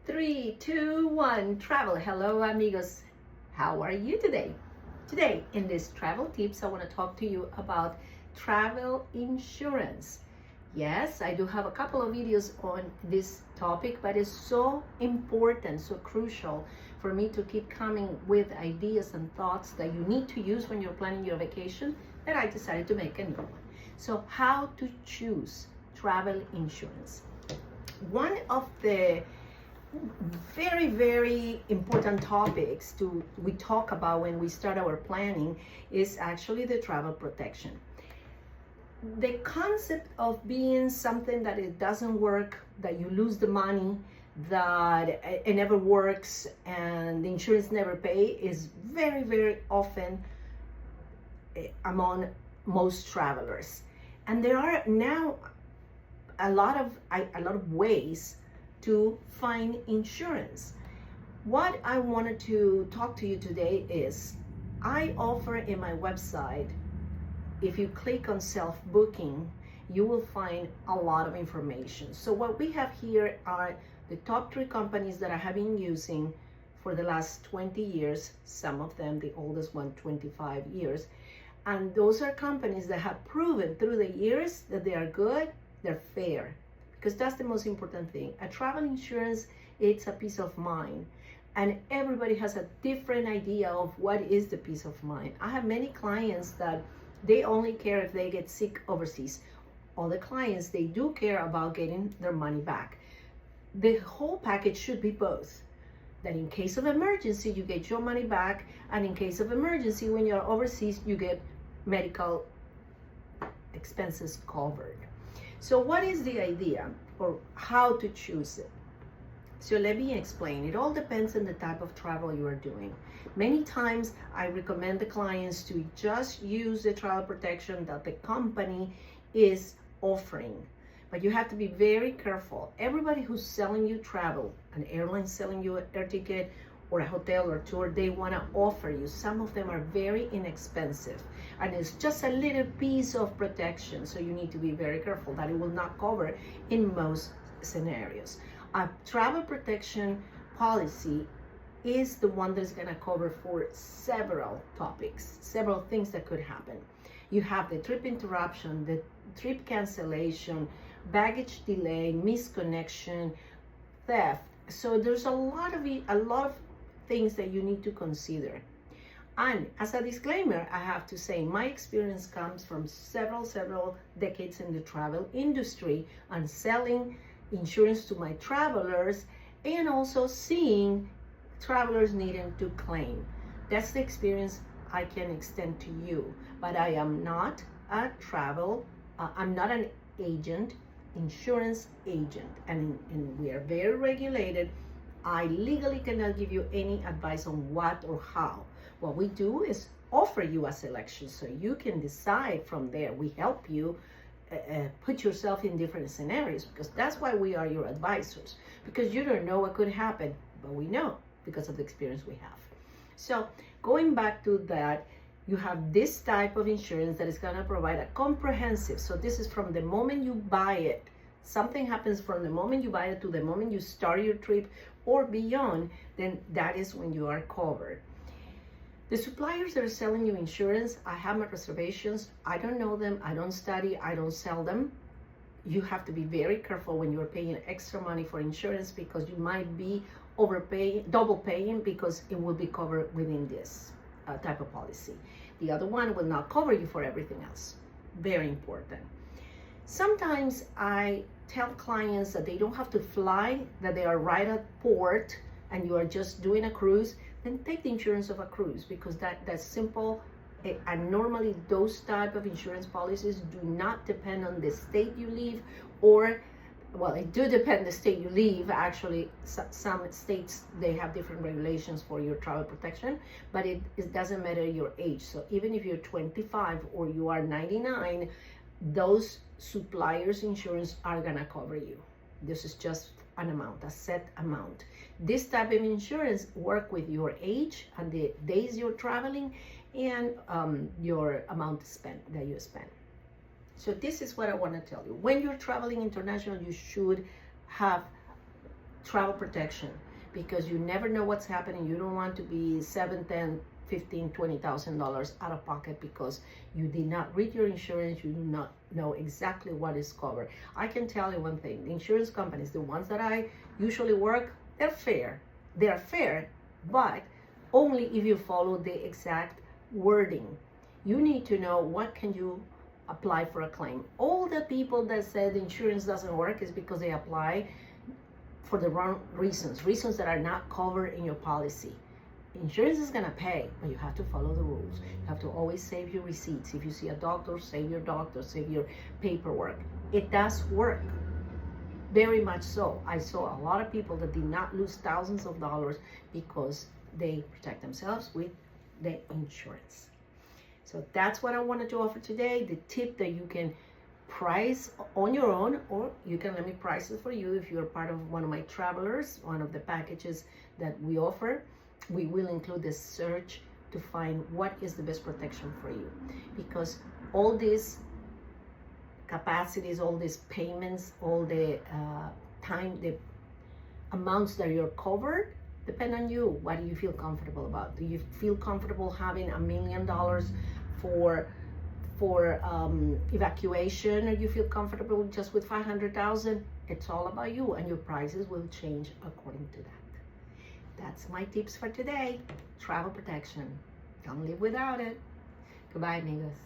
3, 2, 1, travel. Hello, amigos. How are you today? Today, in this travel tips, I want to talk to you about travel insurance. Yes, I do have a couple of videos on this topic, but it's so important, so crucial for me to keep coming with ideas and thoughts that you need to use when you're planning your vacation that I decided to make a new one. So, how to choose travel insurance. One of the very important topics we talk about when we start our planning is actually the travel protection. The concept of being something that it doesn't work, that you lose the money, that it never works and the insurance never pay is very often among most travelers. And there are now a lot of ways to find insurance. What I wanted to talk to you today is I offer in my website, if you click on self-booking, you will find a lot of information. So what we have here are the top 3 companies that I have been using for the last 20 years, some of them, the oldest one, 25 years. And those are companies that have proven through the years that they are good, they're fair, because that's the most important thing. A travel insurance, it's a peace of mind. And everybody has a different idea of what is the peace of mind. I have many clients that they only care if they get sick overseas. Other clients, they do care about getting their money back. The whole package should be both. That in case of emergency, you get your money back, and in case of emergency, when you're overseas, you get medical expenses covered. So what is the idea, or how to choose it? So let me explain. It all depends on the type of travel you are doing. Many times I recommend the clients to just use the travel protection that the company is offering. But you have to be very careful. Everybody who's selling you travel, an airline selling you an air ticket or a hotel or tour, they want to offer you. Some of them are very inexpensive, and it's just a little piece of protection. So you need to be very careful that it will not cover in most scenarios. A travel protection policy is the one that's going to cover for several topics, several things that could happen. You have the trip interruption, the trip cancellation, baggage delay, misconnection, theft. So there's a lot of things that you need to consider. And as a disclaimer, I have to say my experience comes from several decades in the travel industry and selling insurance to my travelers, and also seeing travelers needing to claim. That's the experience I can extend to you. But I am not a I'm not an agent, insurance agent, and we are very regulated. I legally cannot give you any advice on what or how. What we do is offer you a selection so you can decide from there. We help you put yourself in different scenarios, because that's why we are your advisors, because you don't know what could happen, but we know because of the experience we have. So going back to that, you have this type of insurance that is going to provide a comprehensive, so this is from the moment you buy it. Something happens from the moment you buy it to the moment you start your trip or beyond, then that is when you are covered. The suppliers that are selling you insurance, I have my reservations. I don't know them, I don't study, I don't sell them. You have to be very careful when you're paying extra money for insurance, because you might be overpaying, double paying, because it will be covered within this type of policy. The other one will not cover you for everything else. Very important. Sometimes I tell clients that they don't have to fly, that they are right at port and you are just doing a cruise, then take the insurance of a cruise, because that's simple. And normally those type of insurance policies do not depend on the state you leave, or, well, it do depend the state you leave. Actually, some states, they have different regulations for your travel protection, but it doesn't matter your age. So even if you're 25 or you are 99, those suppliers insurance are gonna cover you. This is just an amount, a set amount. This type of insurance work with your age and the days you're traveling, and your amount that you spend. So this is what I want to tell you. When you're traveling international, you should have travel protection, because you never know what's happening. You don't want to be 7, 10, 15, $20,000 out of pocket because you did not read your insurance. You do not know exactly what is covered. I can tell you one thing: the insurance companies, the ones that I usually work, they're fair. They're fair, but only if you follow the exact wording. You need to know what can you apply for a claim. All the people that said insurance doesn't work is because they apply for the wrong reasons that are not covered in your policy. Insurance is gonna pay, but you have to follow the rules. You have to always save your receipts. If you see a doctor, save your doctor, save your paperwork. It does work, very much so. I saw a lot of people that did not lose thousands of dollars because they protect themselves with the insurance. So that's what I wanted to offer today, the tip that you can price on your own, or you can let me price it for you if you're part of one of my travelers, one of the packages that we offer. We will include the search to find what is the best protection for you, because all these capacities, all these payments, all the time, the amounts that you're covered depend on you. What do you feel comfortable about? Do you feel comfortable having $1 million for evacuation, or you feel comfortable just with 500,000? It's all about you, and your prices will change according to that. That's my tips for today. Travel protection. Don't live without it. Goodbye, amigos.